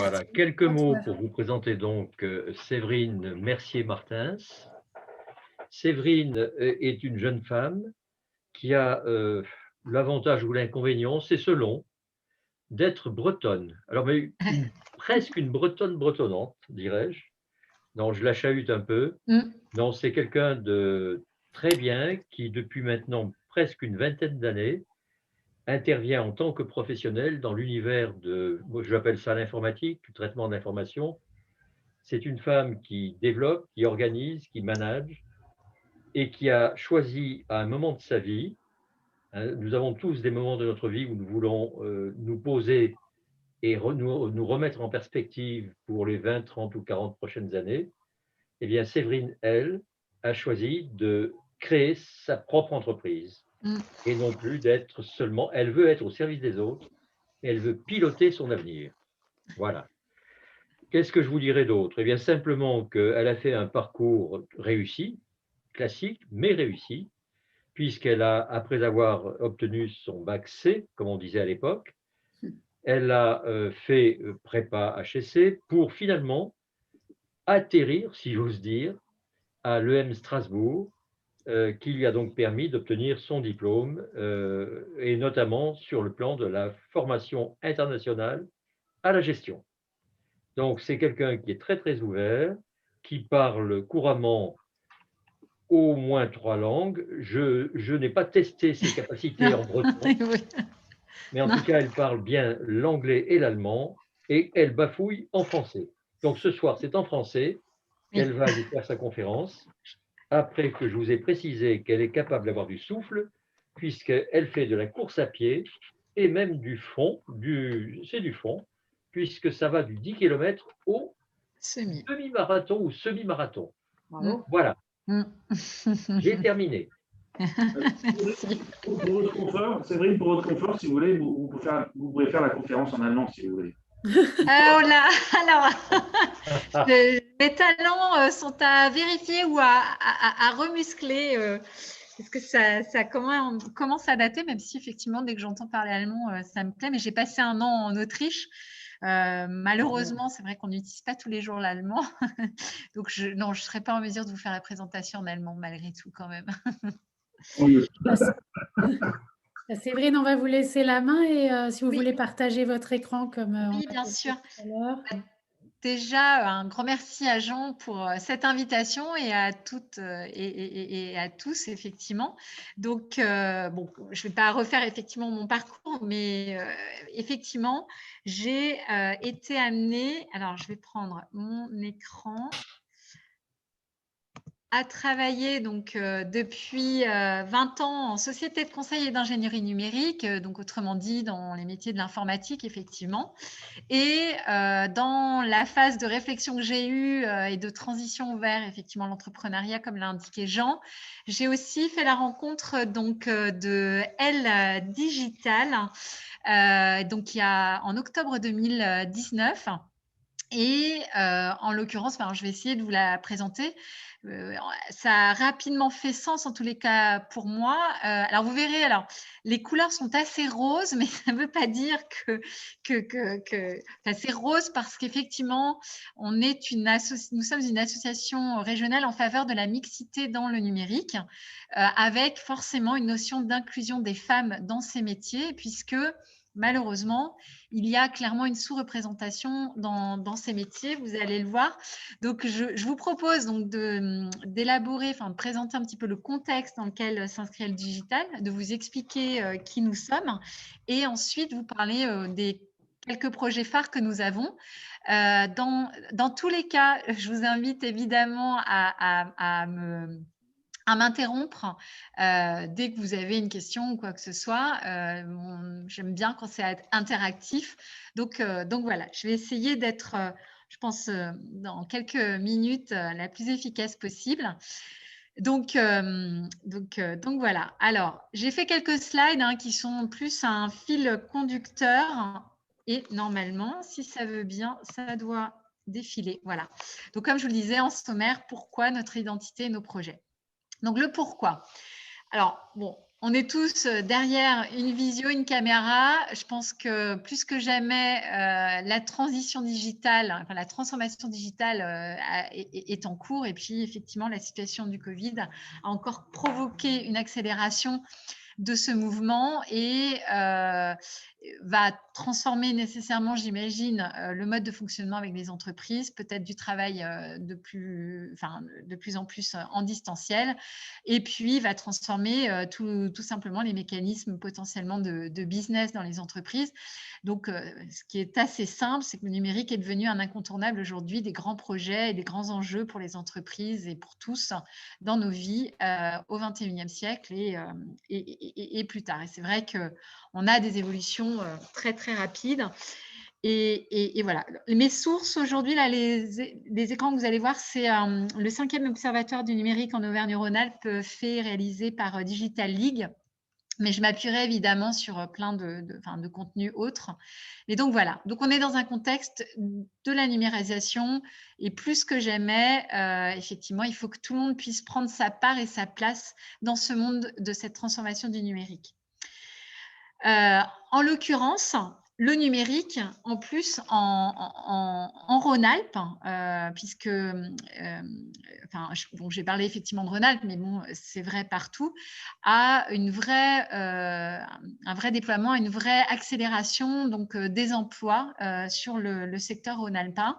Voilà, quelques mots pour vous présenter donc Séverine Mercier-Martins. Séverine est une jeune femme qui a l'avantage ou l'inconvénient, c'est selon, d'être bretonne. Alors, mais presque une bretonne bretonnante, dirais-je. Non, je la chahute un peu. Non, c'est quelqu'un de très bien qui, depuis maintenant presque une vingtaine d'années, intervient en tant que professionnel dans l'univers de, moi je l'appelle ça l'informatique, du traitement d'information. C'est une femme qui développe, qui organise, qui manage et qui a choisi à un moment de sa vie, hein, nous avons tous des moments de notre vie où nous voulons nous poser et nous remettre en perspective pour les 20, 30 ou 40 prochaines années. Eh bien, Séverine, elle, a choisi de créer sa propre entreprise et non plus d'être seulement, elle veut être au service des autres et elle veut piloter son avenir. Voilà. Qu'est-ce que je vous dirais d'autre? Eh bien, simplement qu'elle a fait un parcours réussi, classique, mais réussi, puisqu'elle a, après avoir obtenu son bac C, comme on disait à l'époque, elle a fait prépa HEC pour finalement atterrir, si j'ose dire, à l'EM Strasbourg, qui lui a donc permis d'obtenir son diplôme, et notamment sur le plan de la formation internationale à la gestion. Donc, c'est quelqu'un qui est très, très ouvert, qui parle couramment au moins 3 langues. Je n'ai pas testé ses capacités en breton, mais en tout cas, elle parle bien l'anglais et l'allemand, et elle bafouille en français. Donc, ce soir, c'est en français qu'elle va nous faire sa conférence, après que je vous ai précisé qu'elle est capable d'avoir du souffle, puisqu'elle fait de la course à pied et même du fond, c'est du fond, puisque ça va du 10 km au demi-marathon ou semi-marathon. Voilà, j'ai terminé. Pour votre confort, Séverine, pour votre confort, si vous voulez, vous pouvez faire la conférence en allemand, si vous voulez. Oh là, alors, mes talents sont à vérifier ou à remuscler. Parce que ça commence à dater, même si effectivement, dès que j'entends parler allemand, ça me plaît. Mais j'ai passé un an en Autriche. Malheureusement, c'est vrai qu'on n'utilise pas tous les jours l'allemand. Donc, je ne serais pas en mesure de vous faire la présentation en allemand, malgré tout, quand même. Séverine, on va vous laisser la main et si vous voulez partager votre écran comme oui, bien sûr. Tout à l'heure. Déjà, un grand merci à Jean pour cette invitation et à toutes et à tous, effectivement. Donc, bon, je ne vais pas refaire effectivement mon parcours, mais effectivement, j'ai été amenée, alors je vais prendre mon écran, à travailler donc, depuis 20 ans en société de conseil et d'ingénierie numérique, donc autrement dit dans les métiers de l'informatique, effectivement. Et dans la phase de réflexion que j'ai eue et de transition vers effectivement l'entrepreneuriat, comme l'a indiqué Jean, j'ai aussi fait la rencontre donc de Elle Digital, donc il y a en octobre 2019. Et en l'occurrence, je vais essayer de vous la présenter. Ça a rapidement fait sens en tous les cas pour moi. Alors vous verrez, alors les couleurs sont assez roses, mais ça ne veut pas dire que c'est rose parce qu'effectivement, nous sommes une association régionale en faveur de la mixité dans le numérique, avec forcément une notion d'inclusion des femmes dans ces métiers, puisque malheureusement, il y a clairement une sous-représentation dans ces métiers, vous allez le voir. Donc, je vous propose donc d'élaborer, de présenter un petit peu le contexte dans lequel s'inscrit le digital, de vous expliquer qui nous sommes et ensuite vous parler des quelques projets phares que nous avons. Dans tous les cas, je vous invite évidemment à m'interrompre dès que vous avez une question ou quoi que ce soit. J'aime bien quand c'est interactif. Donc voilà, je vais essayer d'être, je pense, dans quelques minutes, la plus efficace possible. Donc voilà. Alors, j'ai fait quelques slides qui sont plus un fil conducteur. Et normalement, si ça veut bien, ça doit défiler. Voilà. Donc, comme je vous le disais en sommaire, pourquoi notre identité et nos projets. Donc, le pourquoi. Alors, bon, On est tous derrière une visio, une caméra. Je pense que plus que jamais, la transition digitale, enfin, la transformation digitale est en cours. Et puis, effectivement, la situation du Covid a encore provoqué une accélération de ce mouvement et va transformer nécessairement, j'imagine, le mode de fonctionnement avec les entreprises, peut-être du travail de plus en plus en distanciel, et puis va transformer tout simplement les mécanismes potentiellement de business dans les entreprises. Donc, ce qui est assez simple, c'est que le numérique est devenu un incontournable aujourd'hui des grands projets et des grands enjeux pour les entreprises et pour tous dans nos vies au XXIe siècle et plus tard. Et c'est vrai qu'on a des évolutions très, très rapides. Et voilà. Mes sources aujourd'hui, là, les écrans que vous allez voir, c'est le 5e observatoire du numérique en Auvergne-Rhône-Alpes fait réalisé par Digital League. Mais je m'appuierai évidemment sur plein de contenus autres. Et donc voilà, donc on est dans un contexte de la numérisation et plus que jamais, effectivement, il faut que tout le monde puisse prendre sa part et sa place dans ce monde de cette transformation du numérique. En l'occurrence, le numérique, en plus en Rhône-Alpes, puisque, j'ai parlé effectivement de Rhône-Alpes, mais bon, c'est vrai partout, a un vrai déploiement, une vraie accélération donc, des emplois sur le secteur rhône-alpin.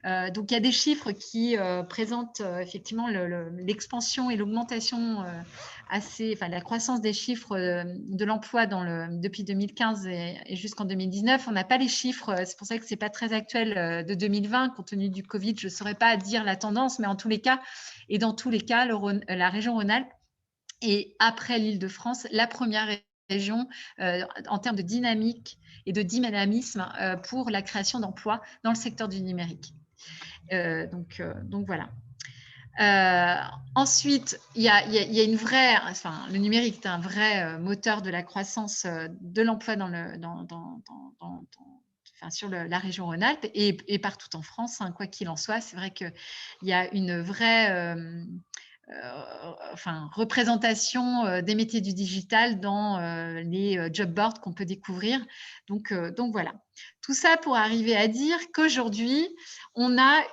Donc, il y a des chiffres qui présentent effectivement l'expansion et l'augmentation la croissance des chiffres de l'emploi depuis 2015 et jusqu'en 2019. On n'a pas les chiffres, c'est pour ça que ce n'est pas très actuel de 2020, compte tenu du Covid, je ne saurais pas dire la tendance, mais dans tous les cas, la région Rhône-Alpes est, après l'Île-de-France, la première région en termes de dynamique et de dynamisme pour la création d'emplois dans le secteur du numérique. Donc voilà. Ensuite, il y a le numérique est un vrai moteur de la croissance de l'emploi sur la région Rhône-Alpes et partout en France, hein, quoi qu'il en soit. C'est vrai qu'il y a une vraie représentation des métiers du digital dans les job boards qu'on peut découvrir. Donc voilà. Tout ça pour arriver à dire qu'aujourd'hui, on a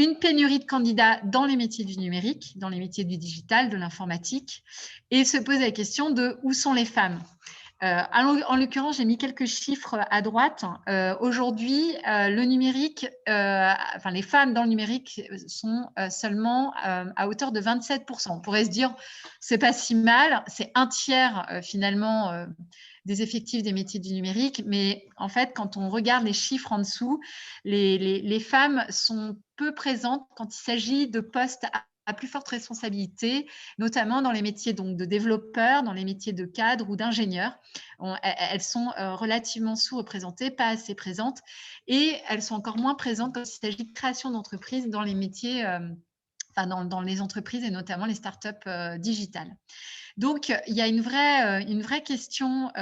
une pénurie de candidats dans les métiers du numérique, dans les métiers du digital, de l'informatique, et se pose la question de où sont les femmes. En l'occurrence, j'ai mis quelques chiffres à droite. Aujourd'hui, le numérique, les femmes dans le numérique sont seulement à hauteur de 27%. On pourrait se dire, c'est pas si mal, c'est un tiers finalement des effectifs des métiers du numérique, mais en fait, quand on regarde les chiffres en dessous, les femmes sont peu présentes quand il s'agit de postes à plus forte responsabilité, notamment dans les métiers donc, de développeurs, dans les métiers de cadre ou d'ingénieurs. Elles sont relativement sous-représentées, pas assez présentes, et elles sont encore moins présentes quand il s'agit de création d'entreprises dans les métiers, dans les entreprises et notamment les startups digitales. Donc, il y a une vraie question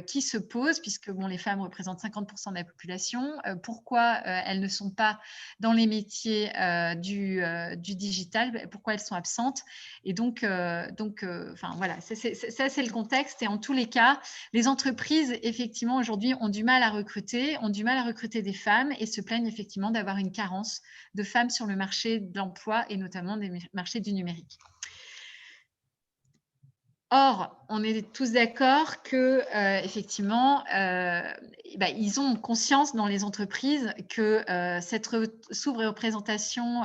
qui se pose, puisque les femmes représentent 50% de la population. Pourquoi elles ne sont pas dans les métiers du digital? Pourquoi elles sont absentes? Et donc voilà, ça c'est le contexte. Et en tous les cas, les entreprises, effectivement, aujourd'hui, ont du mal à recruter des femmes et se plaignent effectivement d'avoir une carence de femmes sur le marché de l'emploi et notamment des marchés du numérique. Or, on est tous d'accord que, effectivement, ils ont conscience dans les entreprises que cette sous-représentation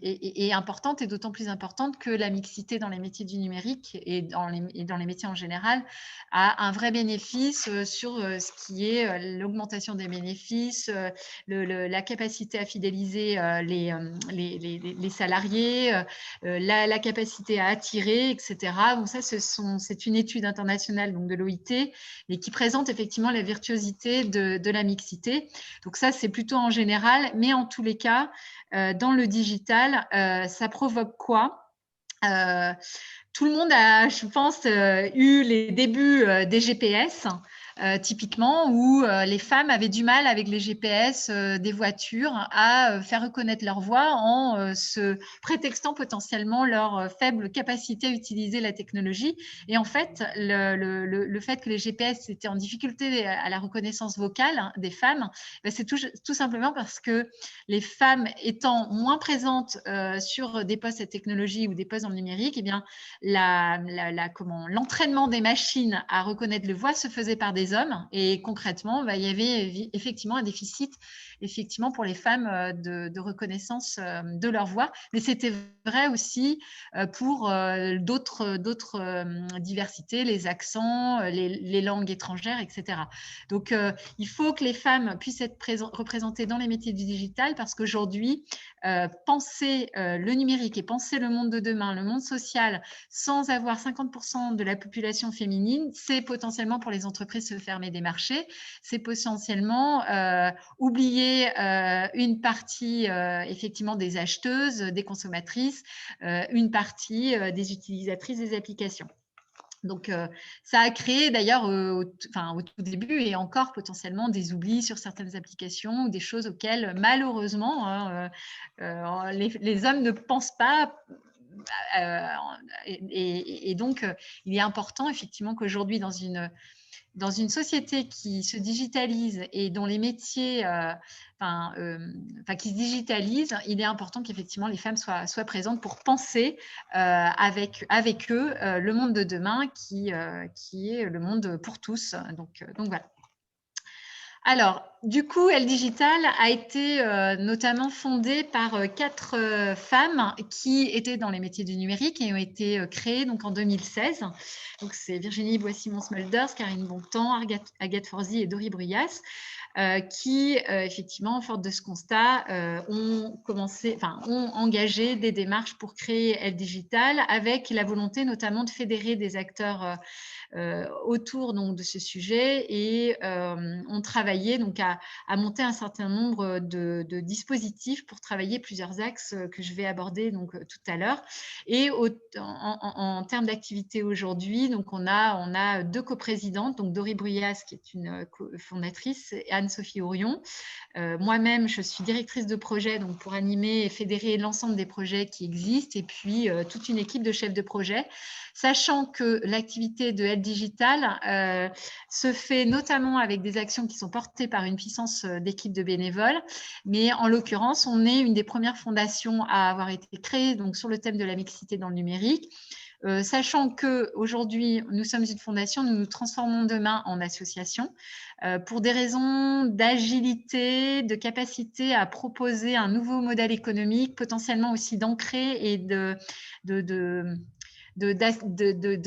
est importante et d'autant plus importante que la mixité dans les métiers du numérique et dans les métiers en général a un vrai bénéfice sur ce qui est l'augmentation des bénéfices, la capacité à fidéliser les salariés, la capacité à attirer, etc. Donc ça, c'est une étude internationale donc de l'OIT et qui présente effectivement la virtuosité de la mixité. Donc ça, c'est plutôt en général, mais en tous les cas, dans le digital, ça provoque quoi ? Tout le monde a, je pense, eu les débuts des GPS. typiquement, où les femmes avaient du mal avec les GPS des voitures à faire reconnaître leur voix en se prétextant potentiellement leur faible capacité à utiliser la technologie. Et en fait, le fait que les GPS étaient en difficulté à la reconnaissance vocale des femmes, c'est tout simplement parce que les femmes étant moins présentes sur des postes à technologie ou des postes dans le numérique, eh bien, l'entraînement des machines à reconnaître les voix se faisait par des hommes. Et concrètement, il y avait effectivement un déficit pour les femmes de reconnaissance de leur voix. Mais c'était vrai aussi pour d'autres diversités, les accents, les langues étrangères, etc. Donc, il faut que les femmes puissent être représentées dans les métiers du digital parce qu'aujourd'hui, penser le numérique et penser le monde de demain, le monde social, sans avoir 50% de la population féminine, c'est potentiellement pour les entreprises se fermer des marchés, c'est potentiellement oublier une partie effectivement des acheteuses, des consommatrices, une partie des utilisatrices des applications. Donc, ça a créé d'ailleurs au tout début et encore potentiellement des oublis sur certaines applications ou des choses auxquelles malheureusement les hommes ne pensent pas. Et donc, il est important effectivement qu'aujourd'hui dans une société qui se digitalise et dont les métiers qui se digitalisent, il est important qu'effectivement les femmes soient présentes pour penser avec eux le monde de demain qui est le monde pour tous. Donc voilà. Alors, du coup, Elle Digital a été notamment fondée par 4 femmes qui étaient dans les métiers du numérique et ont été créées donc, en 2016. Donc, c'est Virginie Boissy-Monsmulders, Karine Bontemps, Agathe Forzy et Dori Bruyas. Qui, effectivement, forte de ce constat, ont engagé des démarches pour créer Elle Digital avec la volonté notamment de fédérer des acteurs autour donc, de ce sujet et ont travaillé donc, à monter un certain nombre de dispositifs pour travailler plusieurs axes que je vais aborder donc, tout à l'heure. Et en termes d'activité aujourd'hui, donc on a 2 coprésidentes, donc Dori Bruyas qui est une fondatrice et Anne-Sophie Aurion. Moi-même, je suis directrice de projet donc pour animer et fédérer l'ensemble des projets qui existent et puis toute une équipe de chefs de projet, sachant que l'activité de Elle Digital se fait notamment avec des actions qui sont portées par une puissance d'équipe de bénévoles, mais en l'occurrence, on est une des premières fondations à avoir été créée donc, sur le thème de la mixité dans le numérique. Sachant qu'aujourd'hui, nous sommes une fondation, nous nous transformons demain en association pour des raisons d'agilité, de capacité à proposer un nouveau modèle économique, potentiellement aussi d'ancrer et de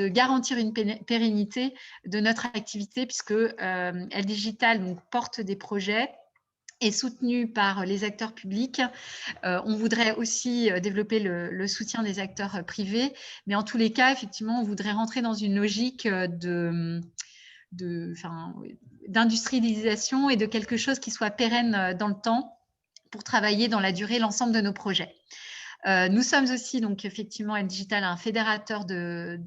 garantir une pérennité de notre activité puisque Elle Digital donc, porte des projets est soutenu par les acteurs publics. On voudrait aussi développer le soutien des acteurs privés, mais en tous les cas, effectivement, on voudrait rentrer dans une logique d'industrialisation et de quelque chose qui soit pérenne dans le temps pour travailler dans la durée l'ensemble de nos projets. Nous sommes aussi, donc, effectivement, Elle Digital, un fédérateur de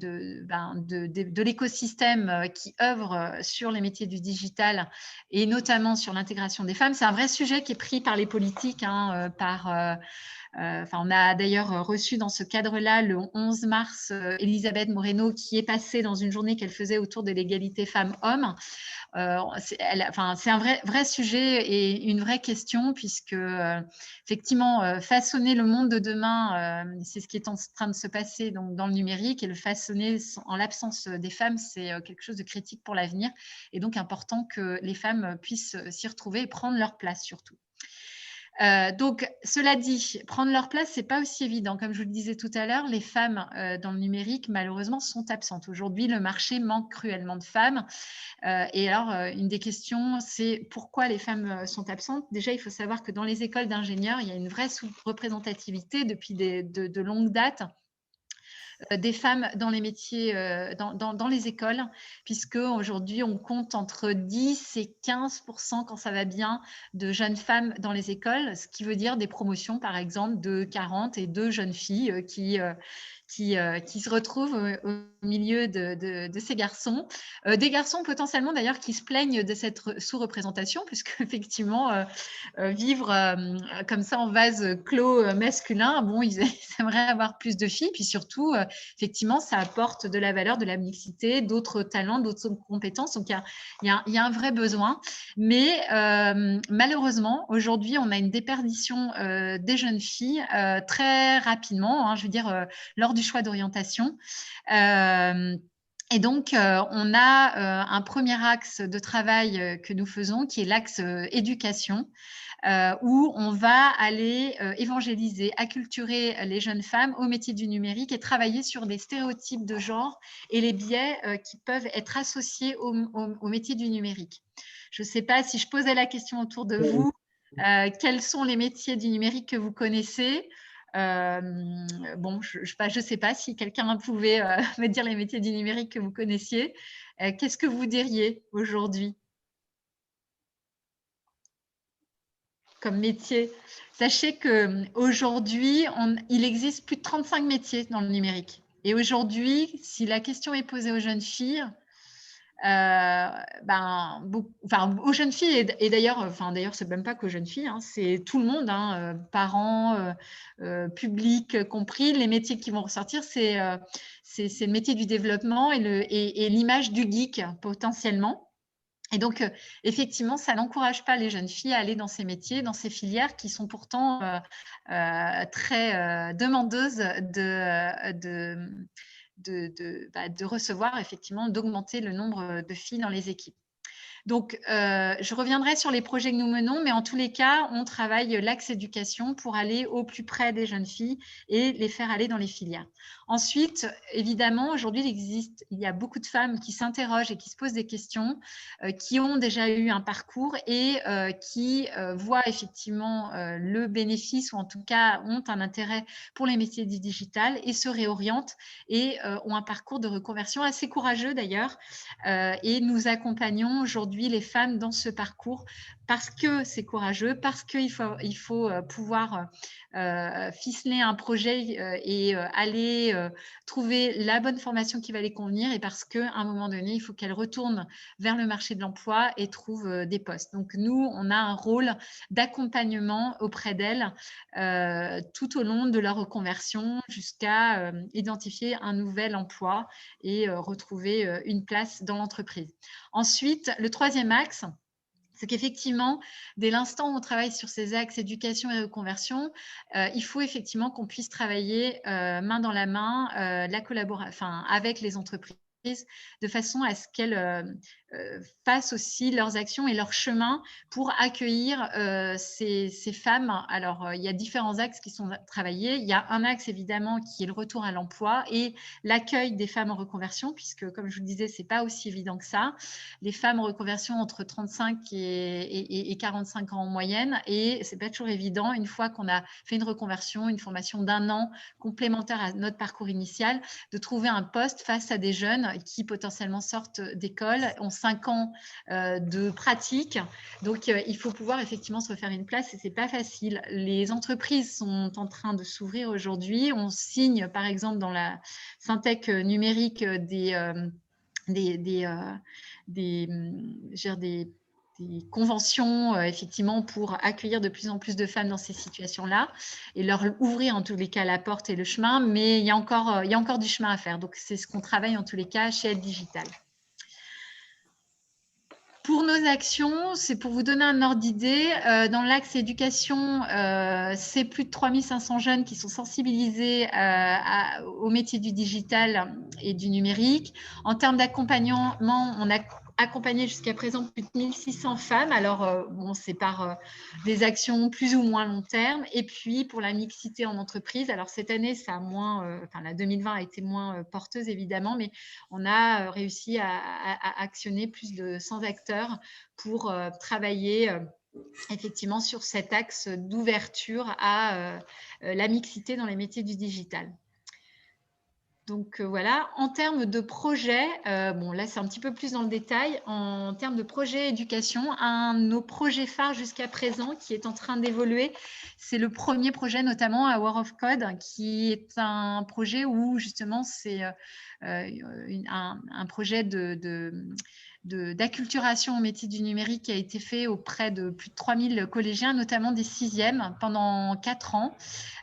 l'écosystème qui œuvre sur les métiers du digital et notamment sur l'intégration des femmes. C'est un vrai sujet qui est pris par les politiques, on a d'ailleurs reçu dans ce cadre-là, le 11 mars, Elisabeth Moreno, qui est passée dans une journée qu'elle faisait autour de l'égalité femmes-hommes. C'est un vrai sujet et une vraie question puisque, effectivement, façonner le monde de demain, c'est ce qui est en train de se passer donc, dans le numérique et le façonner en l'absence des femmes, c'est quelque chose de critique pour l'avenir et donc important que les femmes puissent s'y retrouver et prendre leur place surtout. Donc, cela dit, prendre leur place, ce n'est pas aussi évident. Comme je vous le disais tout à l'heure, les femmes dans le numérique, malheureusement, sont absentes. Aujourd'hui, le marché manque cruellement de femmes. Et alors, une des questions, c'est pourquoi les femmes sont absentes. Déjà, il faut savoir que dans les écoles d'ingénieurs, il y a une vraie sous-représentativité depuis de longues dates des femmes dans les métiers, dans les écoles, puisque aujourd'hui on compte entre 10 et 15% quand ça va bien de jeunes femmes dans les écoles, ce qui veut dire des promotions par exemple de 40 et 2 jeunes filles qui se retrouvent au milieu de ces garçons. Des garçons potentiellement d'ailleurs qui se plaignent de cette sous-représentation, puisque effectivement, vivre comme ça en vase clos masculin, bon, ils aimeraient avoir plus de filles, puis surtout, effectivement, ça apporte de la valeur, de la mixité, d'autres talents, d'autres compétences. Donc, il y a un vrai besoin. Mais malheureusement, aujourd'hui, on a une déperdition des jeunes filles très rapidement, hein, je veux dire, lors du choix d'orientation. Et donc, on a un premier axe de travail que nous faisons, qui est l'axe éducation, où on va aller évangéliser, acculturer les jeunes femmes au métier du numérique et travailler sur des stéréotypes de genre et les biais qui peuvent être associés au métier du numérique. Je ne sais pas si je posais la question autour de vous, quels sont les métiers du numérique que vous connaissez? Bon, je ne sais pas si quelqu'un pouvait me dire les métiers du numérique que vous connaissiez. Qu'est-ce que vous diriez aujourd'hui comme métier? Sachez qu'aujourd'hui, il existe plus de 35 métiers dans le numérique. Et aujourd'hui, si la question est posée aux jeunes filles, aux jeunes filles et d'ailleurs, c'est même pas qu'aux jeunes filles, hein, c'est tout le monde, hein, parents, public compris, les métiers qui vont ressortir, c'est le métier du développement et l'image du geek potentiellement. Et donc, effectivement, ça n'encourage pas les jeunes filles à aller dans ces métiers, dans ces filières qui sont pourtant très demandeuses de recevoir, effectivement, d'augmenter le nombre de filles dans les équipes. Donc, je reviendrai sur les projets que nous menons, mais en tous les cas, on travaille l'axe éducation pour aller au plus près des jeunes filles et les faire aller dans les filières. Ensuite, évidemment, aujourd'hui, il y a beaucoup de femmes qui s'interrogent et qui se posent des questions, qui ont déjà eu un parcours et qui voient effectivement le bénéfice ou en tout cas ont un intérêt pour les métiers du digital et se réorientent et ont un parcours de reconversion assez courageux d'ailleurs. Et nous accompagnons aujourd'hui les femmes dans ce parcours parce que c'est courageux, parce qu'il faut pouvoir ficeler un projet et aller trouver la bonne formation qui va les convenir et parce qu'à un moment donné, il faut qu'elles retournent vers le marché de l'emploi et trouvent des postes. Donc, nous, on a un rôle d'accompagnement auprès d'elles tout au long de leur reconversion jusqu'à identifier un nouvel emploi et retrouver une place dans l'entreprise. Ensuite, le troisième axe, c'est qu'effectivement, dès l'instant où on travaille sur ces axes éducation et reconversion, il faut effectivement qu'on puisse travailler main dans la main avec les entreprises de façon à ce qu'elles fassent aussi leurs actions et leur chemin pour accueillir ces femmes. Alors, il y a différents axes qui sont travaillés. Il y a un axe, évidemment, qui est le retour à l'emploi et l'accueil des femmes en reconversion, puisque, comme je vous le disais, ce n'est pas aussi évident que ça. Les femmes en reconversion entre 35 et 45 ans en moyenne, et ce n'est pas toujours évident, une fois qu'on a fait une reconversion, une formation d'1 an complémentaire à notre parcours initial, de trouver un poste face à des jeunes qui potentiellement sortent d'école, ont 5 ans de pratique. Donc, il faut pouvoir effectivement se refaire une place et ce n'est pas facile. Les entreprises sont en train de s'ouvrir aujourd'hui. On signe, par exemple, dans la Syntec numérique des conventions effectivement pour accueillir de plus en plus de femmes dans ces situations-là et leur ouvrir en tous les cas la porte et le chemin, mais il y a encore du chemin à faire. Donc, c'est ce qu'on travaille en tous les cas chez Elle Digital. Pour nos actions, c'est pour vous donner un ordre d'idée. Dans l'axe éducation, c'est plus de 3500 jeunes qui sont sensibilisés au métier du digital et du numérique. En termes d'accompagnement, on a accompagné jusqu'à présent plus de 1600 femmes. Alors, c'est par des actions plus ou moins long terme. Et puis, pour la mixité en entreprise, alors cette année, ça a moins, la 2020 a été moins porteuse, évidemment, mais on a réussi à actionner plus de 100 acteurs pour travailler effectivement sur cet axe d'ouverture à la mixité dans les métiers du digital. Donc voilà, en termes de projet, bon là c'est un petit peu plus dans le détail, en termes de projet éducation, un de nos projets phares jusqu'à présent qui est en train d'évoluer, c'est le premier projet notamment à War of Code, qui est un projet où justement c'est un projet d'acculturation au métier du numérique qui a été fait auprès de plus de 3000 collégiens, notamment des 6e, pendant 4 ans.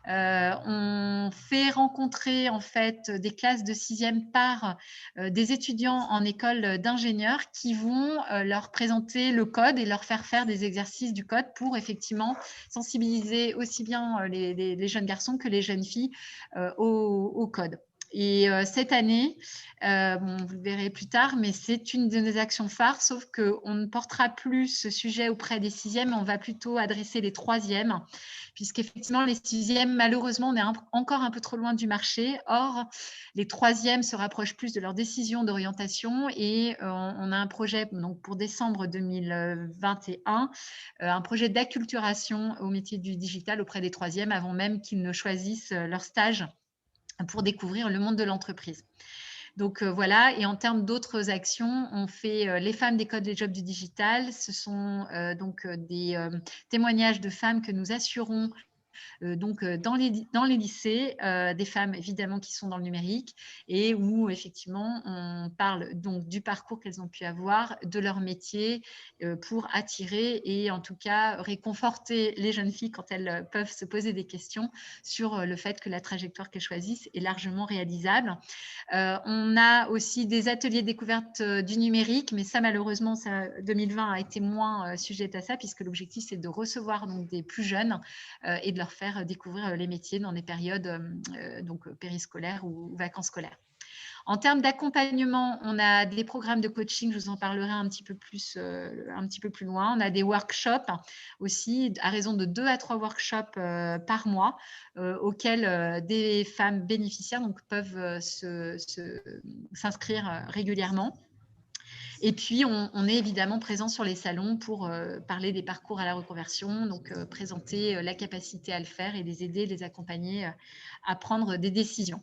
On fait rencontrer en fait des classes de 6e par des étudiants en école d'ingénieurs qui vont leur présenter le code et leur faire des exercices du code pour effectivement sensibiliser aussi bien les jeunes garçons que les jeunes filles au code. Et cette année, bon, vous le verrez plus tard, mais c'est une de nos actions phares, sauf qu'on ne portera plus ce sujet auprès des 6e, on va plutôt adresser les 3e, puisqu'effectivement, les 6e, malheureusement, on est encore un peu trop loin du marché. Or, les 3e se rapprochent plus de leur décision d'orientation et on a un projet donc, pour décembre 2021, un projet d'acculturation au métier du digital auprès des 3e avant même qu'ils ne choisissent leur stage pour découvrir le monde de l'entreprise. Donc voilà, et en termes d'autres actions, on fait les femmes des codes, les jobs du digital. Ce sont donc des témoignages de femmes que nous assurons donc dans les lycées, des femmes évidemment qui sont dans le numérique et où effectivement on parle donc du parcours qu'elles ont pu avoir, de leur métier pour attirer et en tout cas réconforter les jeunes filles quand elles peuvent se poser des questions sur le fait que la trajectoire qu'elles choisissent est largement réalisable. On a aussi des ateliers découvertes du numérique, mais ça malheureusement, 2020 a été moins sujette à ça puisque l'objectif c'est de recevoir donc, des plus jeunes et de leur faire découvrir les métiers dans des périodes donc périscolaires ou vacances scolaires. En termes d'accompagnement, on a des programmes de coaching, je vous en parlerai un petit peu plus loin. On a des workshops aussi, à raison de 2 à 3 workshops par mois, auxquels des femmes bénéficiaires donc, peuvent s'inscrire régulièrement. Et puis, on est évidemment présent sur les salons pour parler des parcours à la reconversion, donc présenter la capacité à le faire et les aider, les accompagner à prendre des décisions.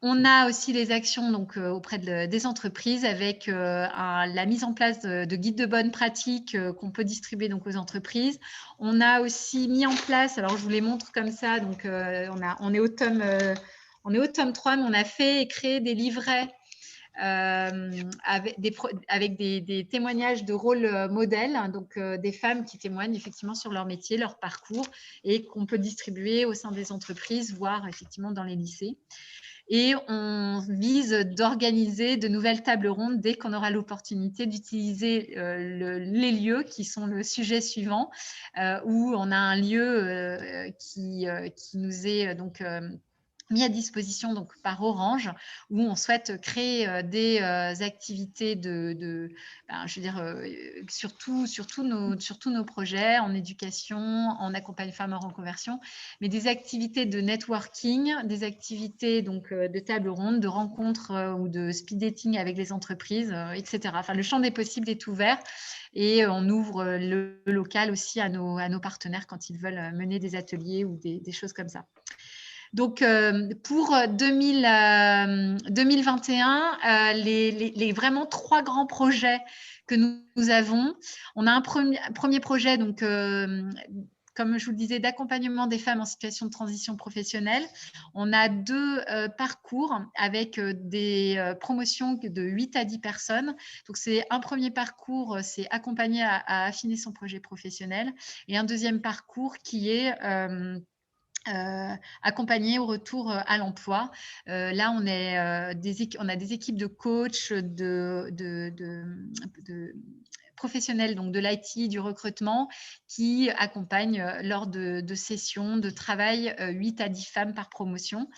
On a aussi les actions donc, auprès des entreprises avec la mise en place de guides de bonnes pratiques qu'on peut distribuer donc, aux entreprises. On a aussi mis en place, alors je vous les montre comme ça, donc on est au tome 3, mais on a fait et créé des livrets avec des témoignages de rôle modèle, donc des femmes qui témoignent effectivement sur leur métier, leur parcours et qu'on peut distribuer au sein des entreprises, voire effectivement dans les lycées. Et on vise d'organiser de nouvelles tables rondes dès qu'on aura l'opportunité d'utiliser les lieux qui sont le sujet suivant, où on a un lieu qui nous est donc mis à disposition donc, par Orange, où on souhaite créer des activités je veux dire, sur tous nos projets, en éducation, en accompagnement femmes en reconversion, mais des activités de networking, des activités donc, de table ronde, de rencontres ou de speed dating avec les entreprises, etc. Enfin, le champ des possibles est ouvert et on ouvre le local aussi à nos partenaires quand ils veulent mener des ateliers ou des choses comme ça. Donc, pour 2021, les vraiment 3 grands projets que nous avons, on a un premier projet, donc, comme je vous le disais, d'accompagnement des femmes en situation de transition professionnelle. On a 2 parcours avec des promotions de 8 à 10 personnes. Donc, c'est un premier parcours, c'est accompagner à affiner son projet professionnel. Et un deuxième parcours qui est accompagner au retour à l'emploi. Là, on a des équipes de coachs, de professionnels donc de l'IT, du recrutement, qui accompagnent lors de sessions de travail 8 à 10 femmes par promotion.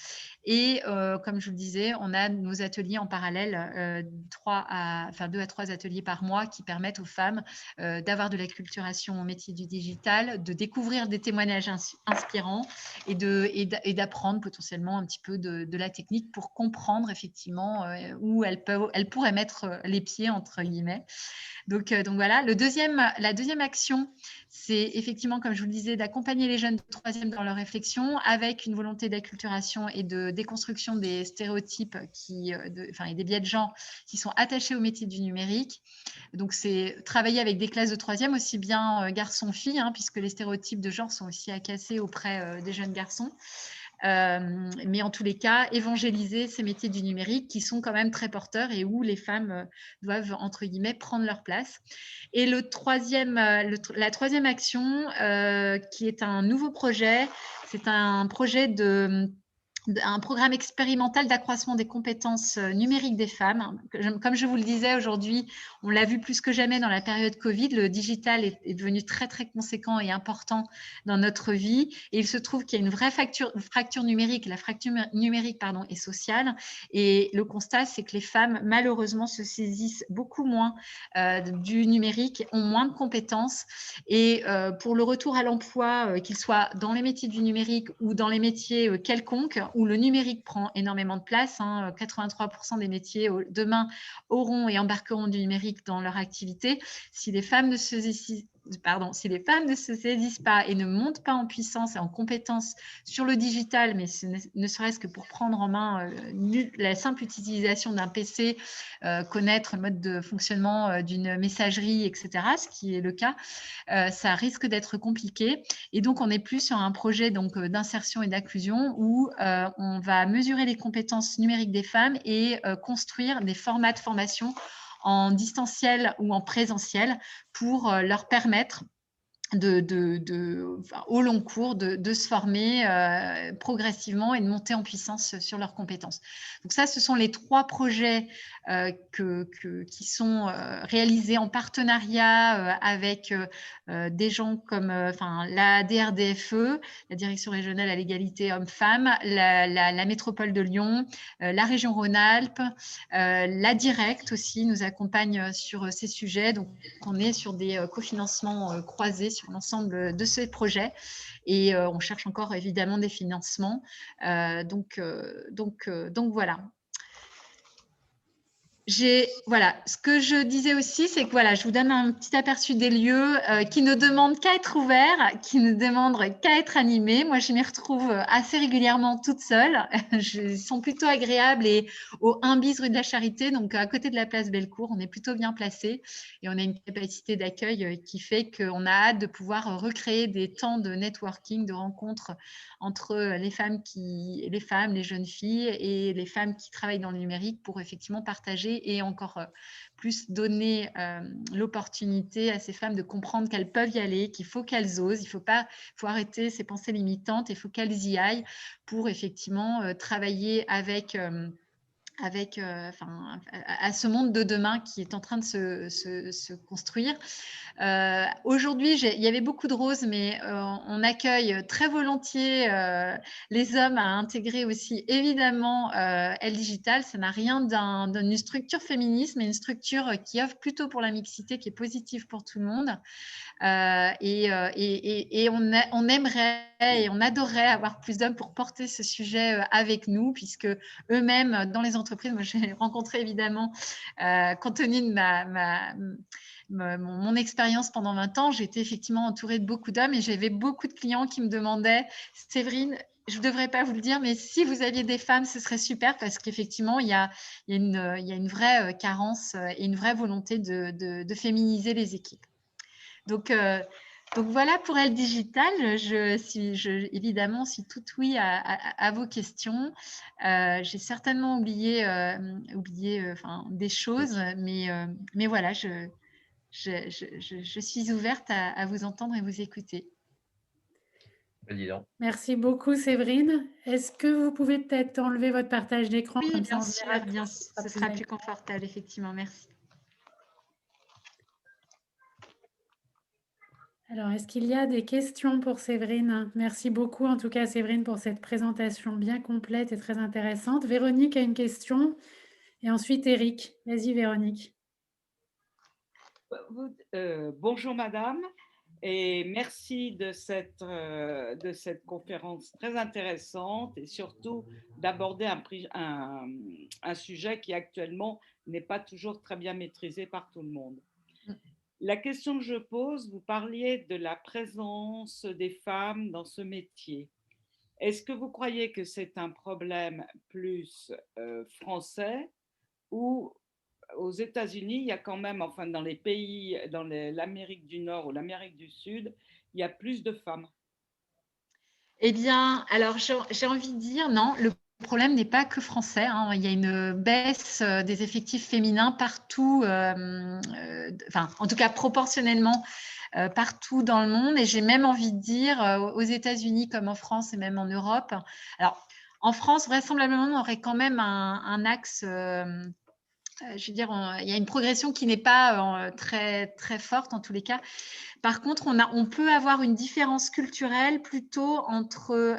Et comme je vous le disais, on a nos ateliers en parallèle, 2 à 3 ateliers par mois qui permettent aux femmes d'avoir de l'acculturation au métier du digital, de découvrir des témoignages inspirants et d'apprendre potentiellement un petit peu de la technique pour comprendre effectivement où elles pourraient mettre les pieds, entre guillemets. Donc donc voilà, la deuxième action, c'est effectivement, comme je vous le disais, d'accompagner les jeunes de troisième dans leur réflexion avec une volonté d'acculturation et de déconstruction des stéréotypes et des biais de genre qui sont attachés au métier du numérique. Donc, c'est travailler avec des classes de troisième, aussi bien garçons-filles, puisque les stéréotypes de genre sont aussi à casser auprès des jeunes garçons. Mais en tous les cas, évangéliser ces métiers du numérique qui sont quand même très porteurs et où les femmes doivent, entre guillemets, prendre leur place. Et la troisième action, qui est un nouveau projet, c'est un projet un programme expérimental d'accroissement des compétences numériques des femmes. Comme je vous le disais aujourd'hui, on l'a vu plus que jamais dans la période Covid, le digital est devenu très, très conséquent et important dans notre vie. Et il se trouve qu'il y a une vraie fracture numérique. La fracture numérique, est sociale. Et le constat, c'est que les femmes, malheureusement, se saisissent beaucoup moins du numérique, ont moins de compétences. Et pour le retour à l'emploi, qu'il soit dans les métiers du numérique ou dans les métiers quelconques, où le numérique prend énormément de place. 83% des métiers demain auront et embarqueront du numérique dans leur activité. Si les femmes ne se saisissent pas et ne montent pas en puissance et en compétence sur le digital, mais ne serait-ce que pour prendre en main la simple utilisation d'un PC, connaître le mode de fonctionnement d'une messagerie, etc., ce qui est le cas, ça risque d'être compliqué. Et donc, on est plus sur un projet d'insertion et d'inclusion où on va mesurer les compétences numériques des femmes et construire des formats de formation en distanciel ou en présentiel pour leur permettre au long cours de se former progressivement et de monter en puissance sur leurs compétences. Donc ça, ce sont les 3 projets qui sont réalisés en partenariat avec des gens comme la DRDFE, la Direction régionale à l'égalité hommes-femmes, la métropole de Lyon, la région Rhône-Alpes, la Direct aussi nous accompagne sur ces sujets. Donc, on est sur des cofinancements croisés sur l'ensemble de ces projets et on cherche encore évidemment des financements. Donc voilà. Voilà, ce que je disais aussi, c'est que je vous donne un petit aperçu des lieux qui ne demandent qu'à être ouverts, qui ne demandent qu'à être animés. Moi, je m'y retrouve assez régulièrement toute seule. Ils sont plutôt agréables et au 1 bis rue de la Charité, donc à côté de la place Bellecour, on est plutôt bien placé et on a une capacité d'accueil qui fait qu'on a hâte de pouvoir recréer des temps de networking, de rencontres entre les femmes, les jeunes filles et les femmes qui travaillent dans le numérique pour effectivement partager et encore plus donner l'opportunité à ces femmes de comprendre qu'elles peuvent y aller, qu'il faut qu'elles osent, il faut arrêter ces pensées limitantes, il faut qu'elles y aillent pour effectivement travailler avec à ce monde de demain qui est en train de se construire. Aujourd'hui, il y avait beaucoup de roses, mais on accueille très volontiers les hommes à intégrer aussi évidemment Elle Digital. Ça n'a rien d'une structure féministe, mais une structure qui offre plutôt pour la mixité, qui est positive pour tout le monde. Et on aimerait et on adorerait avoir plus d'hommes pour porter ce sujet avec nous, puisque eux-mêmes, dans les entreprises, moi j'ai rencontré évidemment, compte tenu de mon expérience pendant 20 ans, j'étais effectivement entourée de beaucoup d'hommes et j'avais beaucoup de clients qui me demandaient « Séverine, je ne devrais pas vous le dire, mais si vous aviez des femmes, ce serait super » parce qu'effectivement, il y a une vraie carence et une vraie volonté de féminiser les équipes. Donc voilà pour Elle Digital. Évidemment, si tout oui à vos questions. J'ai certainement oublié des choses, mais voilà, je suis ouverte à vous entendre et vous écouter. Merci beaucoup, Séverine. Est-ce que vous pouvez peut-être enlever votre partage d'écran? Oui, comme bien ça, sûr, bien sûr. Ce sera plus confortable, effectivement. Merci. Alors, est-ce qu'il y a des questions pour Séverine? Merci beaucoup, en tout cas, Séverine, pour cette présentation bien complète et très intéressante. Véronique a une question et ensuite Eric. Vas-y, Véronique. Bonjour, madame, et merci de cette conférence très intéressante et surtout d'aborder un sujet qui actuellement n'est pas toujours très bien maîtrisé par tout le monde. La question que je pose, vous parliez de la présence des femmes dans ce métier. Est-ce que vous croyez que c'est un problème plus français ou aux États-Unis, il y a quand même, enfin dans les pays, dans l'Amérique du Nord ou l'Amérique du Sud, il y a plus de femmes? Eh bien, alors j'ai envie de dire non, le problème n'est pas que français, hein. Il y a une baisse des effectifs féminins partout, enfin, en tout cas proportionnellement partout dans le monde. Et j'ai même envie de dire aux États-Unis comme en France et même en Europe. Alors, en France, vraisemblablement, on aurait quand même un axe. Je veux dire, il y a une progression qui n'est pas très, très forte en tous les cas. Par contre, on peut avoir une différence culturelle plutôt entre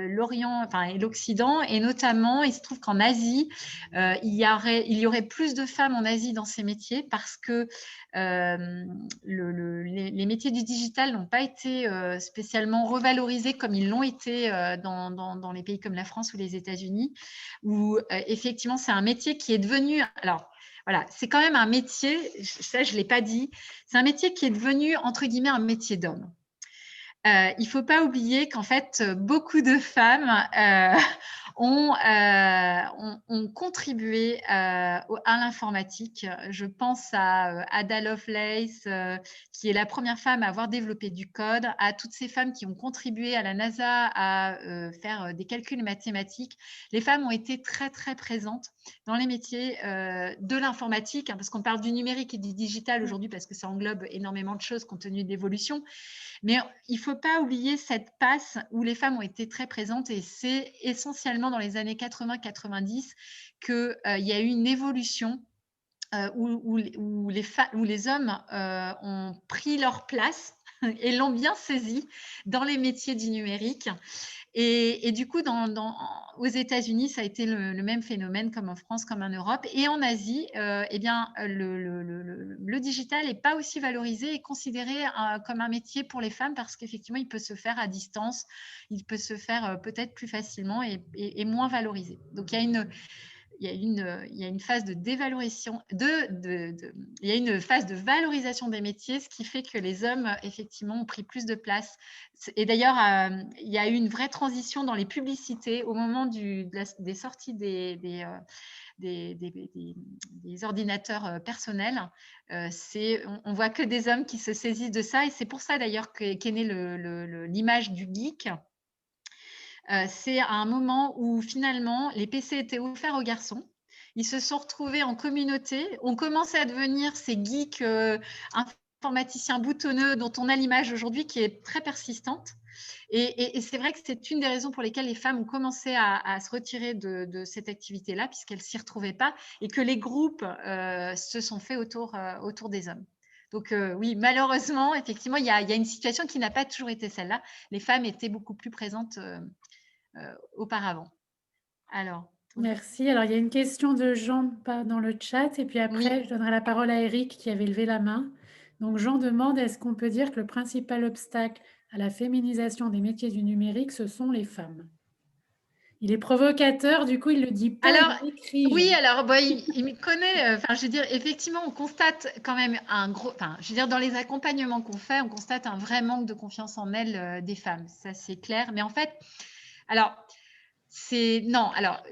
l'Orient, enfin, et l'Occident, et notamment, il se trouve qu'en Asie, il y aurait plus de femmes en Asie dans ces métiers parce que les métiers du digital n'ont pas été spécialement revalorisés comme ils l'ont été dans les pays comme la France ou les États-Unis, où effectivement, c'est un métier qui est devenu… Alors, voilà, c'est quand même un métier, ça je ne l'ai pas dit, c'est un métier qui est devenu, entre guillemets, un métier d'homme. Il ne faut pas oublier qu'en fait, beaucoup de femmes ont contribué à l'informatique. Je pense à Ada Lovelace, qui est la première femme à avoir développé du code, à toutes ces femmes qui ont contribué à la NASA à faire des calculs mathématiques. Les femmes ont été très, très présentes dans les métiers de l'informatique, hein, parce qu'on parle du numérique et du digital aujourd'hui, parce que ça englobe énormément de choses compte tenu de l'évolution. Mais il ne faut pas oublier cette passe où les femmes ont été très présentes, et c'est essentiellement dans les années 80-90 qu'il y a eu une évolution où les hommes ont pris leur place et l'ont bien saisi dans les métiers du numérique. Et du coup, aux États-Unis, ça a été le même phénomène comme en France, comme en Europe. Et en Asie, eh bien, le digital n'est pas aussi valorisé et considéré comme un métier pour les femmes parce qu'effectivement, il peut se faire à distance, il peut se faire peut-être plus facilement et moins valorisé. Donc, il y a une phase de dévalorisation, il y a une phase de valorisation des métiers, ce qui fait que les hommes, effectivement, ont pris plus de place. Et d'ailleurs, il y a eu une vraie transition dans les publicités au moment des sorties des ordinateurs personnels. On voit que des hommes qui se saisissent de ça, et c'est pour ça d'ailleurs qu'est née l'image du geek. C'est à un moment où finalement les PC étaient offerts aux garçons. Ils se sont retrouvés en communauté. On commençait à devenir ces geeks informaticiens boutonneux dont on a l'image aujourd'hui qui est très persistante. Et c'est vrai que c'est une des raisons pour lesquelles les femmes ont commencé à se retirer de cette activité-là, puisqu'elles ne s'y retrouvaient pas, et que les groupes se sont faits autour des hommes. Donc oui, malheureusement, effectivement, il y a une situation qui n'a pas toujours été celle-là. Les femmes étaient beaucoup plus présentes auparavant. Alors. Merci. Alors, il y a une question de Jean dans le chat, et puis après, je donnerai la parole à Eric qui avait levé la main. Donc, Jean demande, est-ce qu'on peut dire que le principal obstacle à la féminisation des métiers du numérique, ce sont les femmes? Il est provocateur, du coup, il le dit pas. Alors, il écrit. oui, alors il me connaît. Enfin, je veux dire, effectivement, on constate quand même un gros. Enfin, je veux dire, dans les accompagnements qu'on fait, on constate un vrai manque de confiance en elles des femmes. Ça, c'est clair. Mais en fait, alors. Non, alors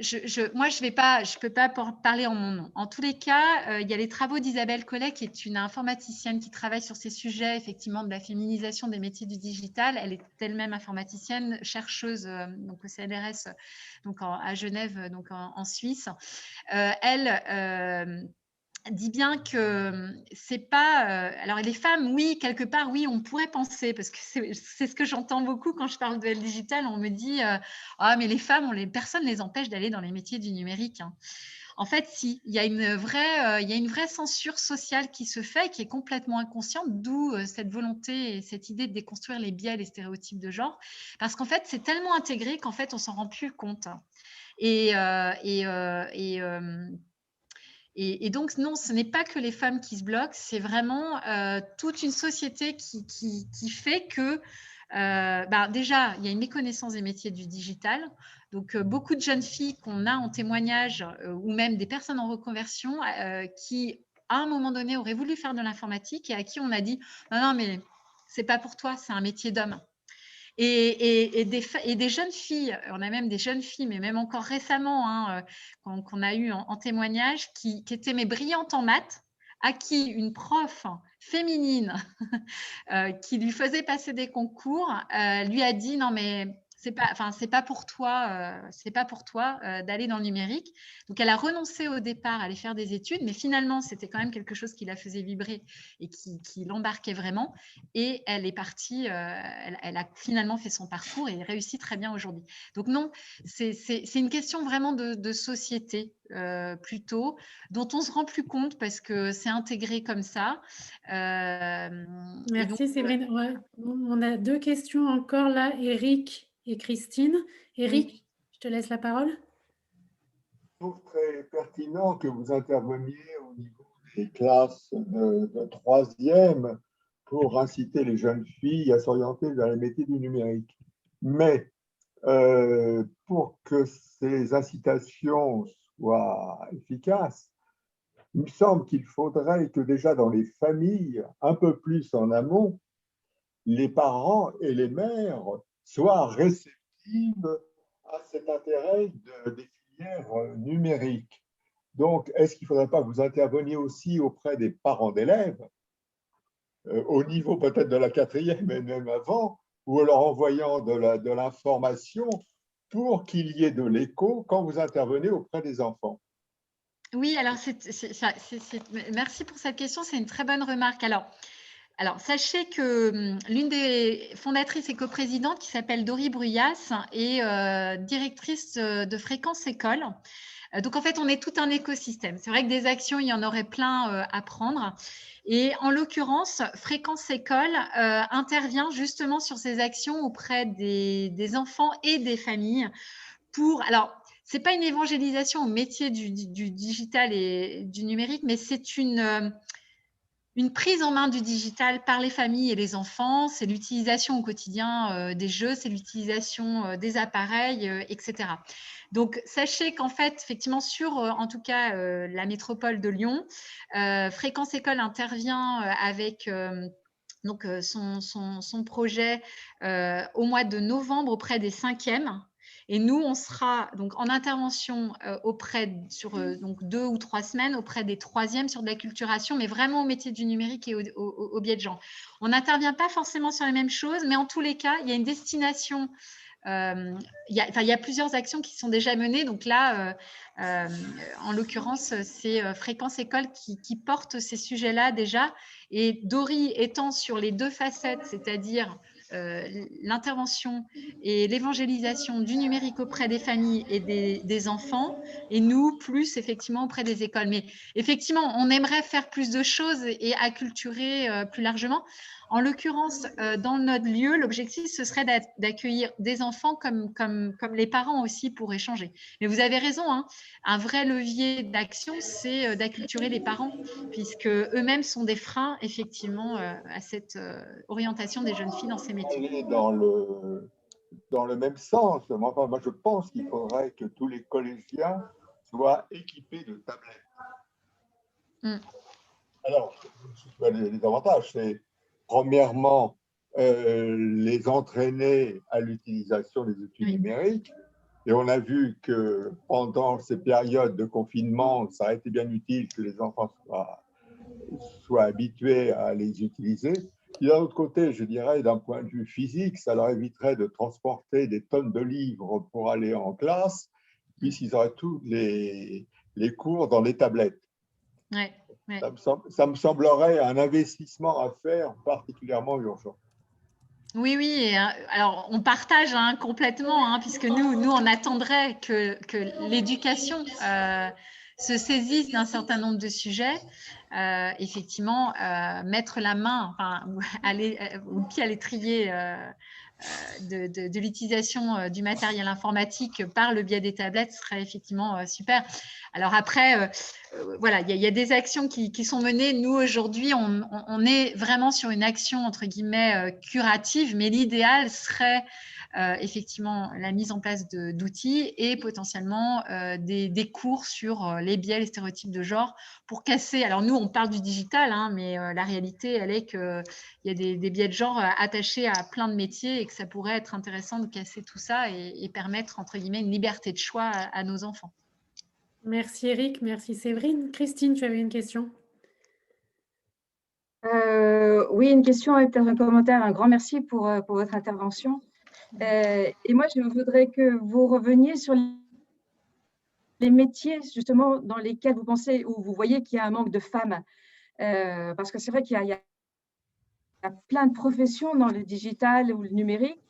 moi je peux pas parler en mon nom. En tous les cas, il y a les travaux d'Isabelle Collet, qui est une informaticienne qui travaille sur ces sujets, effectivement, de la féminisation des métiers du digital. Elle est elle-même informaticienne, chercheuse donc au CNRS, donc à Genève, donc en Suisse. Elle dit bien que c'est pas… alors les femmes, oui, quelque part, oui, on pourrait penser, parce que c'est ce que j'entends beaucoup quand je parle de digital, on me dit ah, mais les femmes, personne ne les empêche d'aller dans les métiers du numérique, hein. En fait, si, il y a une vraie censure sociale qui se fait, qui est complètement inconsciente, d'où cette volonté et cette idée de déconstruire les biais, les stéréotypes de genre, parce qu'en fait, c'est tellement intégré qu'en fait, on s'en rend plus compte. Et donc, non, ce n'est pas que les femmes qui se bloquent, c'est vraiment toute une société qui fait que, déjà, il y a une méconnaissance des métiers du digital. Donc, beaucoup de jeunes filles qu'on a en témoignage, ou même des personnes en reconversion, qui à un moment donné, auraient voulu faire de l'informatique et à qui on a dit « Non, non, mais c'est pas pour toi, c'est un métier d'homme ». Et des jeunes filles, on a même des jeunes filles, mais même encore récemment, hein, qu'on a eu en témoignage, qui étaient mais brillantes en maths, à qui une prof féminine qui lui faisait passer des concours lui a dit non mais c'est pas pour toi, d'aller dans le numérique. Donc elle a renoncé au départ à aller faire des études, mais finalement c'était quand même quelque chose qui la faisait vibrer et qui l'embarquait vraiment. Et elle est partie, elle a finalement fait son parcours et réussit très bien aujourd'hui. Donc non, c'est une question vraiment de société plutôt, dont on se rend plus compte parce que c'est intégré comme ça. Merci Séverine. Ouais, on a 2 questions encore là, Eric et Christine. Eric, Oui. je te laisse la parole. Je trouve très pertinent que vous interveniez au niveau des classes de 3e pour inciter les jeunes filles à s'orienter vers les métiers du numérique. Mais pour que ces incitations soient efficaces, il me semble qu'il faudrait que déjà dans les familles, un peu plus en amont, les parents et les mères soient réceptives à cet intérêt des filières numériques. Donc, est-ce qu'il ne faudrait pas que vous interveniez aussi auprès des parents d'élèves, au niveau peut-être de la 4e et même avant, ou en leur envoyant de l'information pour qu'il y ait de l'écho quand vous intervenez auprès des enfants? Oui, alors merci pour cette question, c'est une très bonne remarque. Alors, sachez que l'une des fondatrices et coprésidentes, qui s'appelle Dory Bruyas, est directrice de Fréquence École. Donc, en fait, on est tout un écosystème. C'est vrai que des actions, il y en aurait plein à prendre. Et en l'occurrence, Fréquence École intervient justement sur ces actions auprès des enfants et des familles alors, ce n'est pas une évangélisation au métier du digital et du numérique, mais c'est une prise en main du digital par les familles et les enfants, c'est l'utilisation au quotidien des jeux, c'est l'utilisation des appareils, etc. Donc, sachez qu'en fait, effectivement, sur, en tout cas, la métropole de Lyon, Fréquence École intervient avec donc, son projet au mois de novembre auprès des 5e. Et nous, on sera donc en intervention sur donc 2 ou 3 semaines auprès des 3e sur de la culturation, mais vraiment au métier du numérique et au biais de gens. On n'intervient pas forcément sur les mêmes choses, mais en tous les cas, il y a une destination. Il y a plusieurs actions qui sont déjà menées. Donc là, en l'occurrence, c'est Fréquence École qui porte ces sujets-là déjà. Et Dory étant sur les 2 facettes, c'est-à-dire l'intervention et l'évangélisation du numérique auprès des familles et des enfants, et nous, plus effectivement auprès des écoles. Mais effectivement, on aimerait faire plus de choses et acculturer plus largement. En l'occurrence, dans notre lieu, l'objectif, ce serait d'accueillir des enfants comme les parents aussi pour échanger. Mais vous avez raison, hein, un vrai levier d'action, c'est d'acculturer les parents, puisque eux-mêmes sont des freins, effectivement, à cette orientation des jeunes filles dans ces métiers. Aller dans le même sens. Enfin, moi, je pense qu'il faudrait que tous les collégiens soient équipés de tablettes. Alors, les avantages, c'est premièrement les entraîner à l'utilisation des outils numériques. Et on a vu que pendant ces périodes de confinement, ça a été bien utile que les enfants soient habitués à les utiliser. Et d'un autre côté, je dirais, d'un point de vue physique, ça leur éviterait de transporter des tonnes de livres pour aller en classe, puisqu'ils auraient tous les cours dans les tablettes. Ouais. Ouais. Ça me semblerait un investissement à faire particulièrement urgent. Oui, oui. Alors, on partage complètement, puisque nous, on attendrait que l'éducation se saisisse d'un certain nombre de sujets. Effectivement, mettre la main, ou le pied à l'étrier de l'utilisation du matériel informatique par le biais des tablettes serait effectivement super. Alors après, voilà, il y a des actions qui sont menées. Nous, aujourd'hui, on est vraiment sur une action, entre guillemets, curative, mais l'idéal serait effectivement la mise en place d'outils et potentiellement des cours sur les biais, les stéréotypes de genre pour casser. Alors nous, on parle du digital, hein, mais la réalité, elle est qu'il y a des biais de genre attachés à plein de métiers et que ça pourrait être intéressant de casser tout ça et permettre, entre guillemets, une liberté de choix à nos enfants. Merci Eric, merci Séverine. Christine, tu avais une question? Oui, une question et peut-être un commentaire. Un grand merci pour votre intervention. Et moi, je voudrais que vous reveniez sur les métiers justement dans lesquels vous pensez, où vous voyez qu'il y a un manque de femmes. Parce que c'est vrai qu'il y a plein de professions dans le digital ou le numérique.